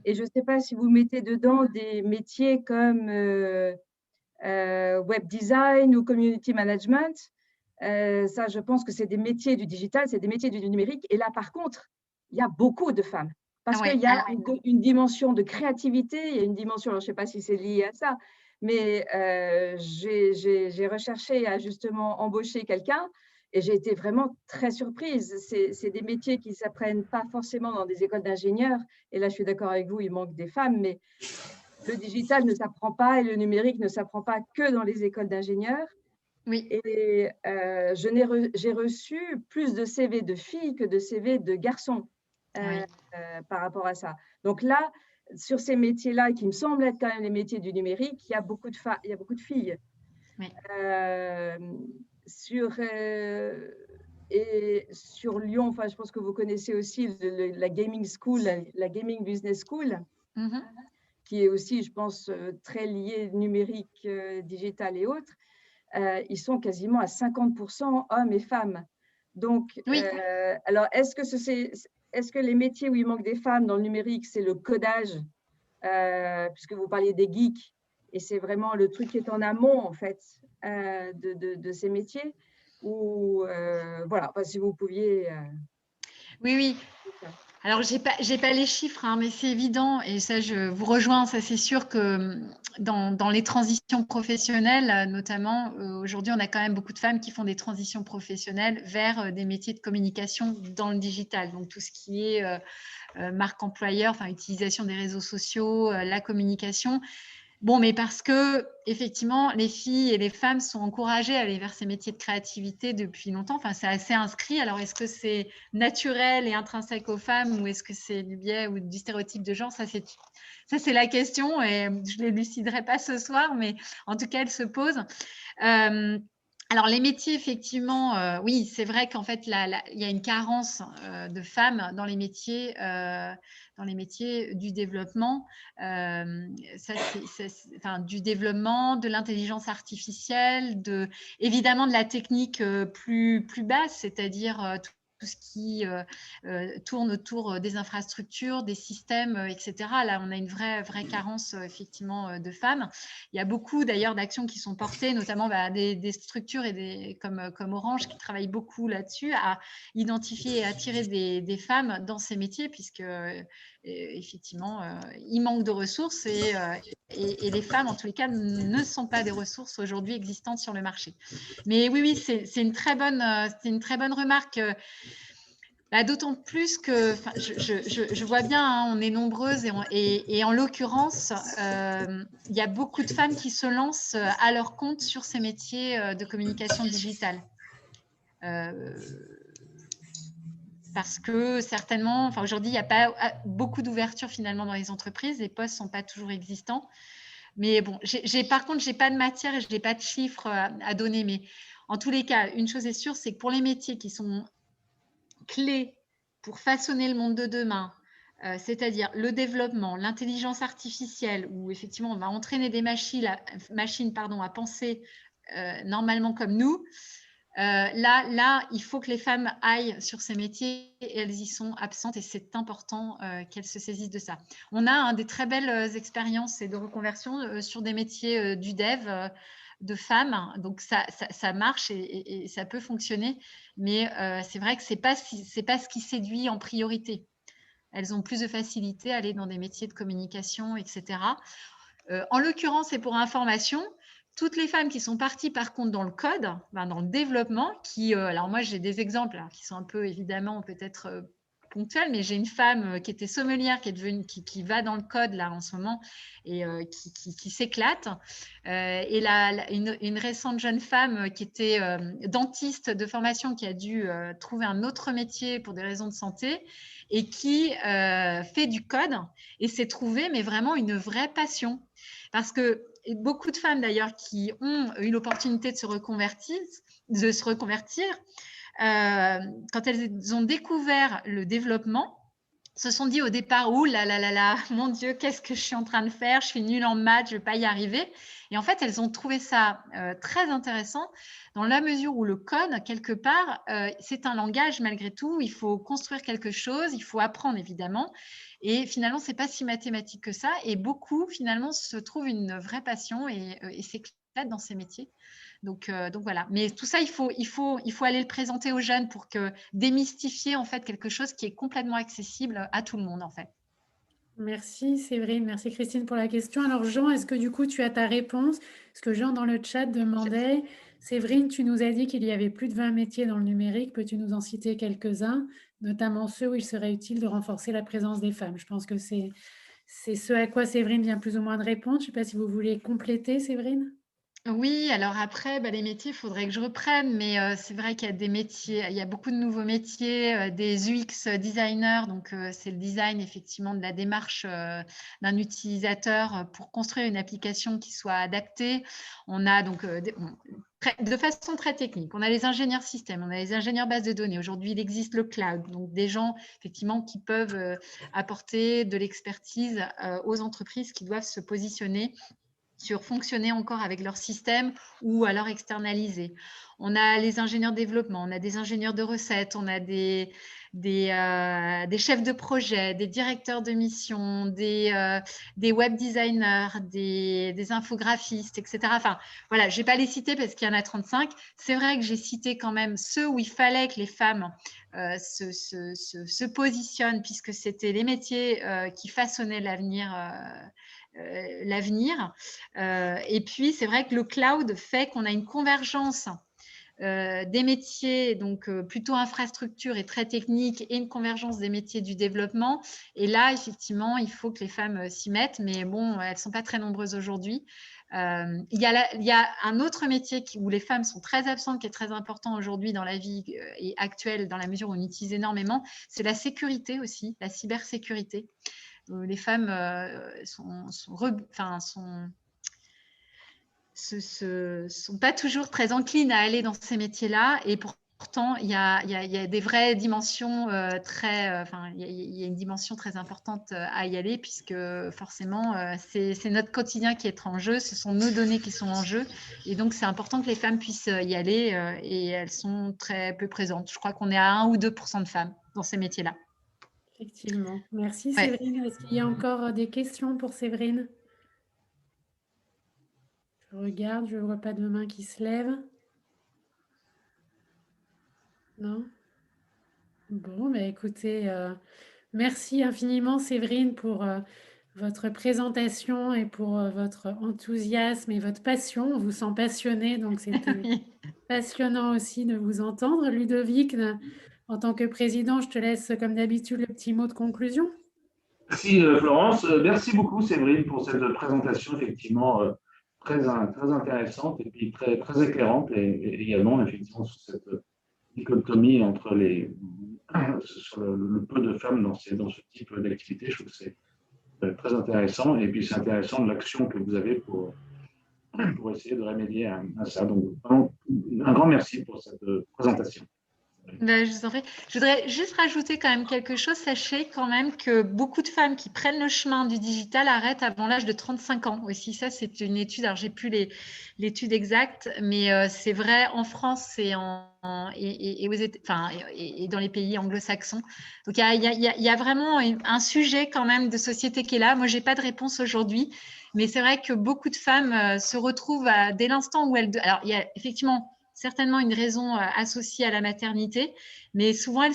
Et je ne sais pas si vous mettez dedans des métiers comme web design ou community management. Ça, je pense que c'est des métiers du digital, c'est des métiers du numérique. Et là, par contre, il y a beaucoup de femmes. Parce qu'il y a une dimension de créativité, il y a une dimension, alors je ne sais pas si c'est lié à ça, mais j'ai recherché à justement embaucher quelqu'un et j'ai été vraiment très surprise. C'est des métiers qui ne s'apprennent pas forcément dans des écoles d'ingénieurs. Et là, je suis d'accord avec vous, il manque des femmes, mais le digital ne s'apprend pas et le numérique ne s'apprend pas que dans les écoles d'ingénieurs. Oui. Et j'ai reçu plus de CV de filles que de CV de garçons par rapport à ça. Donc là, sur ces métiers-là, qui me semblent être quand même les métiers du numérique, il y a beaucoup de filles. Oui. Et sur Lyon, enfin, je pense que vous connaissez aussi la Gaming School, la Gaming Business School, qui est aussi, je pense, très liée numérique, digital et autres. Ils sont quasiment à 50% hommes et femmes. Donc, alors, est-ce que les métiers où il manque des femmes dans le numérique, c'est le codage, puisque vous parliez des geeks, et c'est vraiment le truc qui est en amont, en fait, de ces métiers, ou voilà, enfin, si vous pouviez… Oui. Alors, j'ai pas les chiffres, hein, mais c'est évident, et ça, je vous rejoins, ça c'est sûr que dans les transitions professionnelles, notamment, aujourd'hui, on a quand même beaucoup de femmes qui font des transitions professionnelles vers des métiers de communication dans le digital. Donc, tout ce qui est marque employeur, enfin, utilisation des réseaux sociaux, la communication. Bon, mais parce que effectivement, les filles et les femmes sont encouragées à aller vers ces métiers de créativité depuis longtemps. Enfin, c'est assez inscrit. Alors, est-ce que c'est naturel et intrinsèque aux femmes ou est-ce que c'est du biais ou du stéréotype de genre? Ça, c'est la question et je ne l'éluciderai pas ce soir, mais en tout cas, elle se pose. Alors, les métiers, effectivement, oui, c'est vrai qu'en fait, il y a une carence de femmes dans les métiers du développement, du développement, de l'intelligence artificielle, évidemment de la technique plus basse, c'est-à-dire tout ce qui tourne autour des infrastructures, des systèmes, etc. Là, on a une vraie carence, effectivement, de femmes. Il y a beaucoup, d'ailleurs, d'actions qui sont portées, notamment des structures comme Orange, qui travaillent beaucoup là-dessus, à identifier et attirer des femmes dans ces métiers, puisque, effectivement, il manque de ressources et les femmes, en tous les cas, ne sont pas des ressources aujourd'hui existantes sur le marché. Mais oui, c'est une très bonne remarque. D'autant plus que je vois bien, hein, on est nombreuses et en l'occurrence, il y a beaucoup de femmes qui se lancent à leur compte sur ces métiers de communication digitale. Parce que certainement, aujourd'hui, il n'y a pas beaucoup d'ouverture finalement dans les entreprises, les postes ne sont pas toujours existants. Mais bon, par contre, je n'ai pas de matière et je n'ai pas de chiffres à donner. Mais en tous les cas, une chose est sûre, c'est que pour les métiers qui sont clés pour façonner le monde de demain, c'est-à-dire le développement, l'intelligence artificielle, où effectivement on va entraîner des machines à penser normalement comme nous, là, il faut que les femmes aillent sur ces métiers et elles y sont absentes et c'est important qu'elles se saisissent de ça. On a des très belles expériences et de reconversion sur des métiers du dev, de femmes, donc ça marche et ça peut fonctionner, mais c'est vrai que c'est pas ce qui séduit en priorité. Elles ont plus de facilité à aller dans des métiers de communication, etc. En l'occurrence, et pour information, toutes les femmes qui sont parties par contre dans le code, dans le développement, alors moi j'ai des exemples qui sont un peu évidemment peut-être ponctuel, mais j'ai une femme qui était sommelière, qui va dans le code là en ce moment et qui s'éclate. Et une récente jeune femme qui était dentiste de formation, qui a dû trouver un autre métier pour des raisons de santé et qui fait du code et s'est trouvée mais vraiment une vraie passion. Parce que beaucoup de femmes d'ailleurs qui ont eu l'opportunité de se reconvertir, quand elles ont découvert le développement, se sont dit au départ, ouh là là là là, mon Dieu, qu'est-ce que je suis en train de faire? Je suis nulle en maths, je ne vais pas y arriver. Et en fait, elles ont trouvé ça très intéressant dans la mesure où le code, quelque part, c'est un langage malgré tout. Il faut construire quelque chose, il faut apprendre évidemment. Et finalement, ce n'est pas si mathématique que ça. Et beaucoup, finalement, se trouvent une vraie passion et s'éclatent dans ces métiers. Donc voilà. Mais tout ça, il faut aller le présenter aux jeunes pour démystifier en fait quelque chose qui est complètement accessible à tout le monde en fait. Merci Séverine, merci Christine pour la question. Alors Jean, est-ce que du coup tu as ta réponse? Parce que Jean dans le chat demandait, Séverine, tu nous as dit qu'il y avait plus de 20 métiers dans le numérique. Peux-tu nous en citer quelques-uns, notamment ceux où il serait utile de renforcer la présence des femmes? Je pense que c'est ce à quoi Séverine vient plus ou moins de répondre. Je ne sais pas si vous voulez compléter, Séverine. Oui, alors après, les métiers, il faudrait que je reprenne, mais c'est vrai qu'il y a des métiers, il y a beaucoup de nouveaux métiers, des UX designers, donc c'est le design effectivement de la démarche d'un utilisateur pour construire une application qui soit adaptée. On a donc de façon très technique, on a les ingénieurs système, on a les ingénieurs bases de données. Aujourd'hui, il existe le cloud, donc des gens effectivement qui peuvent apporter de l'expertise aux entreprises qui doivent se positionner sur fonctionner encore avec leur système ou alors externaliser. On a les ingénieurs développement, on a des ingénieurs de recettes, on a des chefs de projet, des directeurs de mission, des web designers, des infographistes, etc. Enfin, voilà, je ne vais pas les citer parce qu'il y en a 35. C'est vrai que j'ai cité quand même ceux où il fallait que les femmes se positionnent puisque c'était les métiers qui façonnaient l'avenir. Et puis, c'est vrai que le cloud fait qu'on a une convergence des métiers, donc plutôt infrastructure et très technique, et une convergence des métiers du développement. Et là, effectivement, il faut que les femmes s'y mettent, mais bon, elles ne sont pas très nombreuses aujourd'hui. Il y a un autre métier où les femmes sont très absentes, qui est très important aujourd'hui dans la vie actuelle, dans la mesure où on utilise énormément, c'est la sécurité aussi, la cybersécurité. Les femmes sont pas toujours très enclines à aller dans ces métiers-là, et pourtant il y a des vraies dimensions il y a une dimension très importante à y aller, puisque forcément c'est notre quotidien qui est en jeu, ce sont nos données qui sont en jeu, et donc c'est important que les femmes puissent y aller, et elles sont très peu présentes. Je crois qu'on est à 1 ou 2% de femmes dans ces métiers-là. Effectivement. Merci Séverine. Est-ce qu'il y a encore des questions pour Séverine? Je regarde, je ne vois pas de main qui se lève. Non? Bon, écoutez, merci infiniment Séverine pour votre présentation et pour votre enthousiasme et votre passion. On vous sent passionnée, donc c'était passionnant aussi de vous entendre. Ludovic, en tant que président, je te laisse comme d'habitude le petit mot de conclusion. Merci Florence. Merci beaucoup Séverine pour cette présentation effectivement très intéressante et puis très, très éclairante, et également effectivement sur cette dichotomie entre sur le peu de femmes dans ce type d'activité. Je trouve que c'est très intéressant, et puis c'est intéressant de l'action que vous avez pour essayer de remédier à ça. Donc, vraiment, un grand merci pour cette présentation. Je vous en prie. Je voudrais juste rajouter quand même quelque chose. Sachez quand même que beaucoup de femmes qui prennent le chemin du digital arrêtent avant l'âge de 35 ans aussi. Ça, c'est une étude. Alors, j'ai plus l'étude exacte, mais c'est vrai en France et dans les pays anglo-saxons. Donc, il y a vraiment un sujet quand même de société qui est là. Moi, j'ai pas de réponse aujourd'hui, mais c'est vrai que beaucoup de femmes se retrouvent dès l'instant où elles... Alors, il y a effectivement certainement une raison associée à la maternité, mais souvent,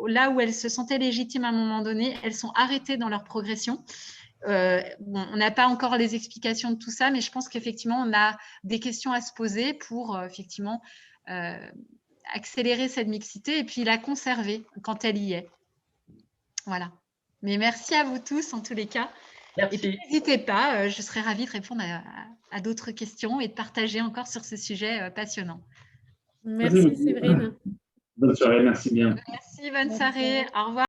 là où elles se sentaient légitimes à un moment donné, elles sont arrêtées dans leur progression. On n'a pas encore les explications de tout ça, mais je pense qu'effectivement, on a des questions à se poser pour effectivement accélérer cette mixité et puis la conserver quand elle y est. Voilà. Mais merci à vous tous en tous les cas. Merci. Et puis n'hésitez pas, je serais ravie de répondre à d'autres questions et de partager encore sur ce sujet passionnant. Merci Séverine. Bonne soirée, merci bien. Merci, bonne soirée. Au revoir.